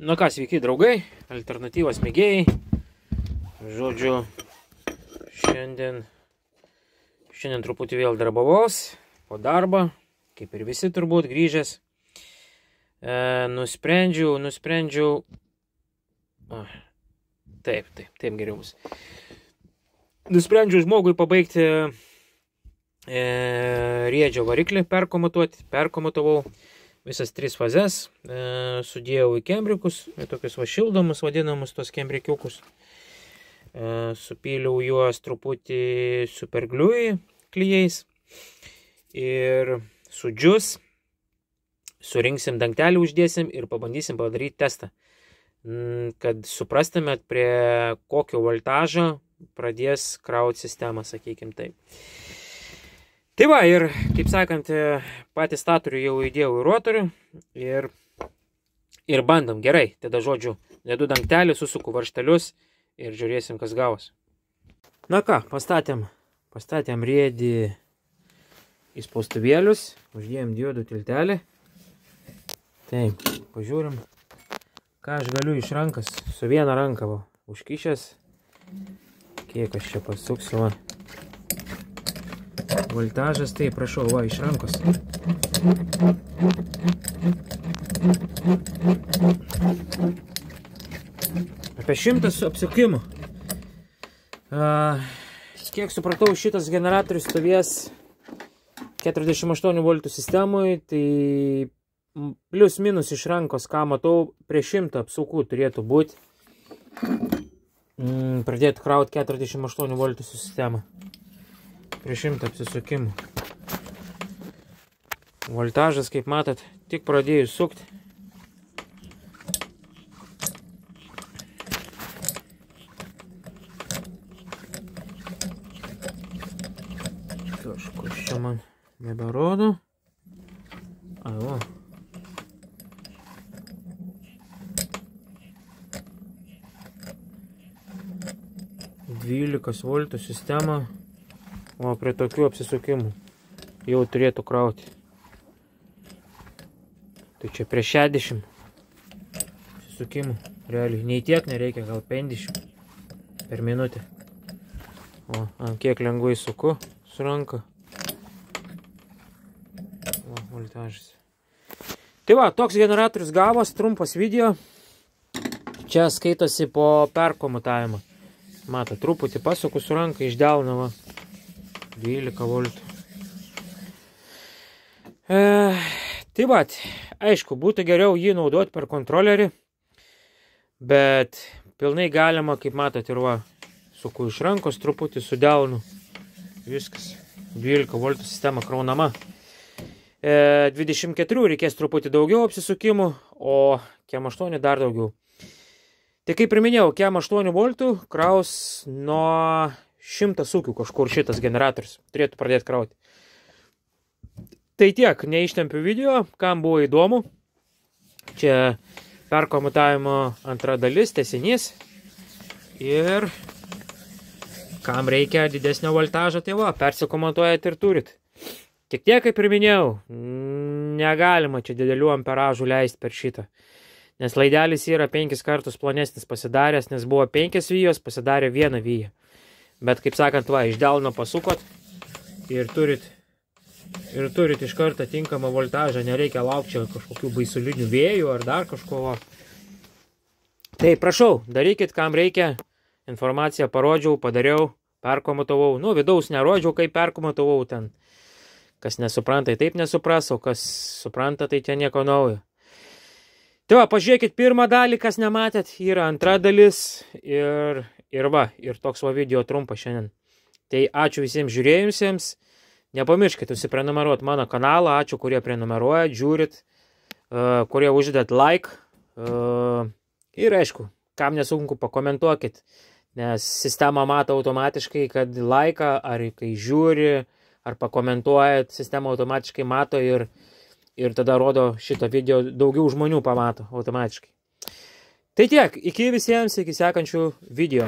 Nu ką, sveiki draugai, alternatyvos mėgėjai. Žodžiu, šiandien truputį vėl darbavos po darbą, kaip ir visi turbūt grįžęs. Nusprendžiau, taip geriau bus. Nusprendžiau žmogui pabaigti riedžio variklį, perkomatavau visas 3 fazes, sudėjau į kembrikus, tokius šildomus vadinamus tos kembrikiukus, supyliau juos truputį supergliui klijais ir sudžius, surinksim dangtelį, uždėsim ir pabandysim padaryti testą, kad suprastumėt, prie kokio voltažo pradės krauti sistemą, sakykim taip. Tai va, ir, kaip sakant, patį statorių jau įdėjau į rotorių ir bandom. Gerai, tada žodžiu, dedu dangtelį, susuku varžtelius ir žiūrėsim, kas gavos. Na ką, pastatėm riedį į spaustuvėlius, uždėjom diodų tiltelį. Taip, pažiūrim, ką aš galiu iš rankas, su viena ranka užkišęs. Kiek aš čia pasuksiu, va. Voltažas, tai prašau, va, iš rankos. Apie 100 apsukimų. Kiek supratau, šitas generatorius stovės 48 voltų sistemui, tai plius minus iš rankos, ką matau, prie 100 apsukų turėtų būti. Pradėtų krauti 48 voltų sistemą. Prie 100 apsisukimų. Voltažas, kaip matot, tik pradėjus sukti. Kažkur čia man neberodo. Ai, o. $12 voltų sistema. O prie tokių apsisukimų jau turėtų krauti. Tai čia prie 60 apsisukimų. Realiai, nei tiek nereikia, gal 50 per minutę. O, kiek lengvai suku su ranka. O, voltažas. Tai va, toks generatorius gavos, trumpas video. Čia skaitosi po perkomatavimą. Mato, truputį pasuku su ranka iš delno, va. 12 voltų. Tai va, aišku, būtų geriau jį naudoti per kontrolerį, bet pilnai galima, kaip matot, ir va, suku iš rankos, truputį su delnu. Viskas. 12 voltų sistema kraunama. 24 reikės truputį daugiau apsisukimų, o KM 8 dar daugiau. Tai kaip ir minėjau, KM 8 voltų kraus nuo 100 sūkių kažkur šitas generatorius. Turėtų pradėti krauti. Tai tiek, neištempiu video, kam buvo įdomu. Čia perkomatavimo antra dalis, tęsinys. Ir kam reikia didesnio voltažo, tai va, persikomatuojat ir turit. Tik tiek, kaip ir minėjau, negalima čia didelių amperažų leisti per šitą. Nes laidelis yra 5 kartus plonesnis pasidaręs, nes buvo 5 vijos, pasidarė 1 vyja. Bet, kaip sakant, va, iš delno pasukot ir turit iš karto tinkamą voltažą, nereikia laukti čia kažkokių baisulinių vėjų ar dar kažko. Tai prašau, darykit, kam reikia, informaciją parodžiau, padariau, perkomatavau, nu, vidaus nerodžiau, kaip perkomatavau ten. Kas nesupranta, taip nesupras, o kas supranta, tai čia nieko naujo. Tai va, pažiūrėkit pirmą dalį, kas nematėt, yra antra dalis ir va, ir toks va video trumpas šiandien. Tai ačiū visiems žiūrėjusiems, nepamirškit užsiprenumeruoti mano kanalą, ačiū, kurie prenumeruojat, žiūrit, kurie uždedat like, ir aišku, kam nesunku pakomentuokit, nes sistema mato automatiškai, kad laiką, ar kai žiūri, ar pakomentuojat, sistema automatiškai mato ir tada rodo šitą video daugiau žmonių pamato automatiškai. Tai tiek, iki visiems, iki sekančių video.